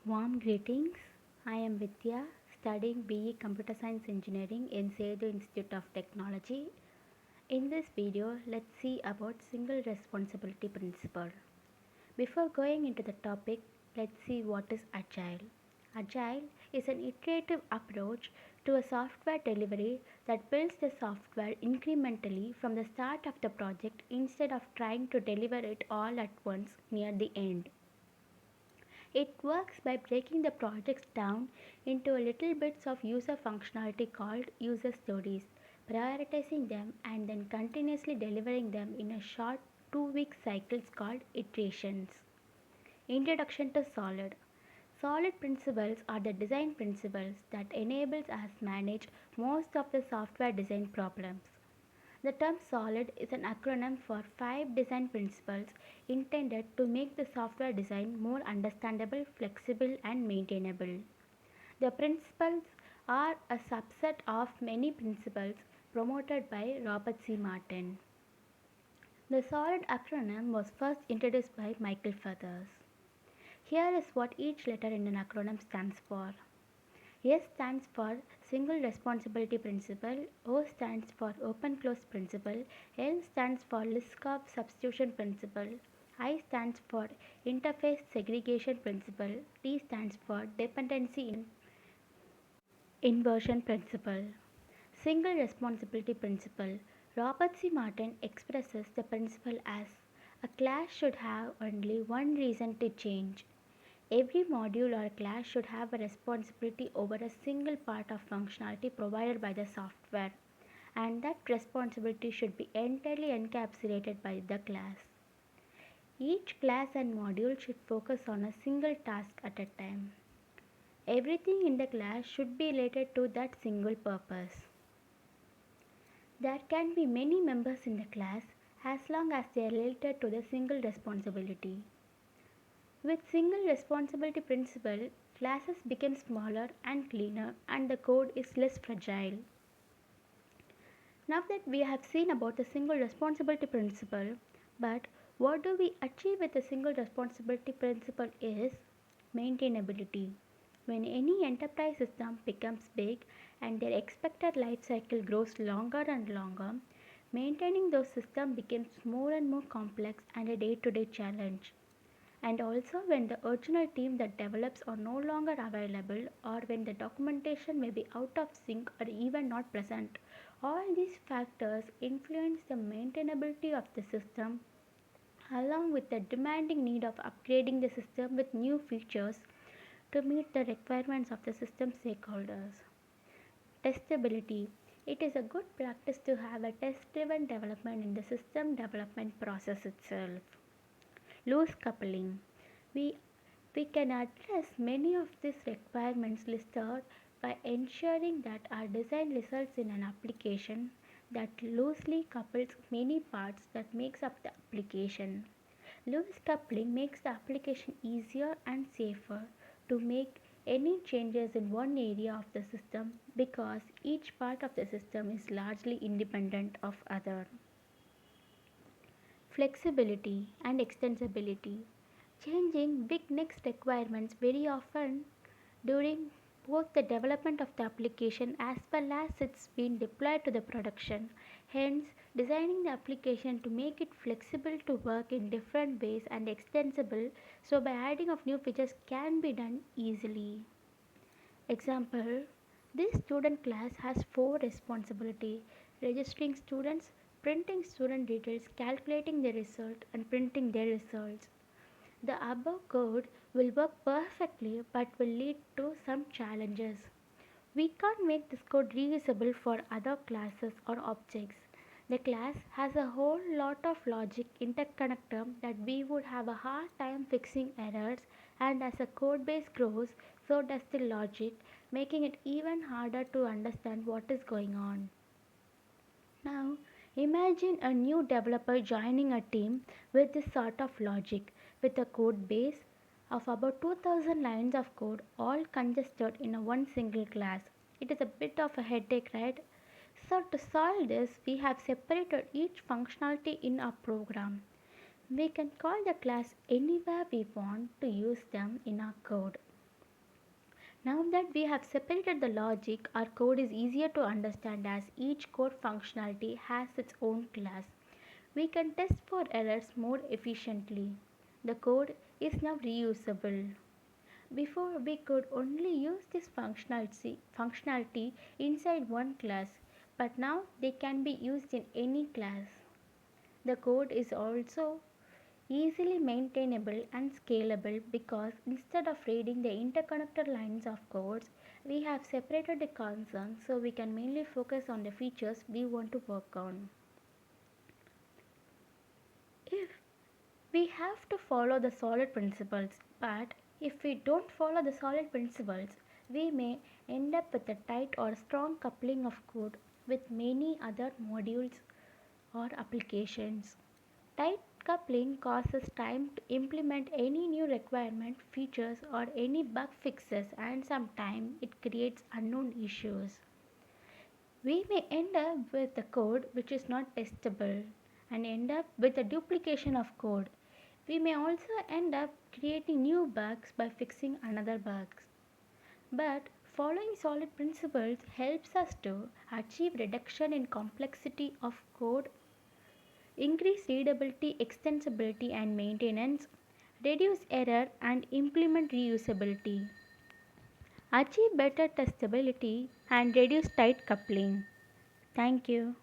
Warm greetings. I am Vidya, studying BE Computer Science Engineering in Sethu Institute of Technology. In this video, let's see about single responsibility principle. Before going into the topic, let's see what is Agile. Agile is an iterative approach to a software delivery that builds the software incrementally from the start of the project instead of trying to deliver it all at once near the end. It works by breaking the projects down into little bits of user functionality called user stories, prioritizing them, and then continuously delivering them in a short 2-week cycles called iterations. Introduction to Solid. Solid principles are the design principles that enables us manage most of the software design problems. The term SOLID is an acronym for 5 design principles intended to make the software design more understandable, flexible, and maintainable. The principles are a subset of many principles promoted by Robert C. Martin. The SOLID acronym was first introduced by Michael Feathers. Here is what each letter in an acronym stands for. S stands for Single Responsibility Principle, O stands for Open Close Principle, L stands for Liskov Substitution Principle, I stands for Interface Segregation Principle, T stands for Dependency Inversion Principle. Single Responsibility Principle. Robert C. Martin expresses the principle as a class should have only one reason to change. Every module or class should have a responsibility over a single part of functionality provided by the software, and that responsibility should be entirely encapsulated by the class. Each class and module should focus on a single task at a time. Everything in the class should be related to that single purpose. There can be many members in the class as long as they are related to the single responsibility. With single responsibility principle, classes become smaller and cleaner and the code is less fragile. Now that we have seen about the single responsibility principle, but what do we achieve with the single responsibility principle is maintainability. When any enterprise system becomes big and their expected life cycle grows longer and longer, maintaining those systems becomes more and more complex and a day-to-day challenge. And also when the original team that develops are no longer available or when the documentation may be out of sync or even not present, all these factors influence the maintainability of the system along with the demanding need of upgrading the system with new features to meet the requirements of the system stakeholders. Testability. It is a good practice to have a test-driven development in the system development process itself. Loose coupling. We, we can address many of these requirements listed by ensuring that our design results in an application that loosely couples many parts that makes up the application. Loose coupling makes the application easier and safer to make any changes in one area of the system because each part of the system is largely independent of other. Flexibility and extensibility. Changing big next requirements very often during both the development of the application as well as it's been deployed to the production. Hence, designing the application to make it flexible to work in different ways and extensible so by adding of new features can be done easily. Example, this student class has 4 responsibility: registering students, printing student details, calculating the result and printing their results. The above code will work perfectly but will lead to some challenges. We can't make this code reusable for other classes or objects. The class has a whole lot of logic interconnector that we would have a hard time fixing errors, and as the code base grows, so does the logic, making it even harder to understand what is going on. Now, imagine a new developer joining a team with this sort of logic, with a code base of about 2000 lines of code all congested in a one single class. It is a bit of a headache, right? So to solve this, we have separated each functionality in our program. We can call the class anywhere we want to use them in our code. Now that we have separated the logic, our code is easier to understand as each core functionality has its own class. We can test for errors more efficiently. The code is now reusable. Before, we could only use this functionality inside one class, but now they can be used in any class. The code is also easily maintainable and scalable because instead of reading the interconnected lines of codes, we have separated the concerns so we can mainly focus on the features we want to work on. If we have to follow the solid principles, but if we don't follow the solid principles, we may end up with a tight or strong coupling of code with many other modules or applications. Tight coupling causes time to implement any new requirement, features, or any bug fixes, and sometimes it creates unknown issues. We may end up with a code which is not testable and end up with a duplication of code. We may also end up creating new bugs by fixing another bugs. But following solid principles helps us to achieve reduction in complexity of code, increase readability, extensibility and maintenance, reduce error and implement reusability, achieve better testability and reduce tight coupling. Thank you.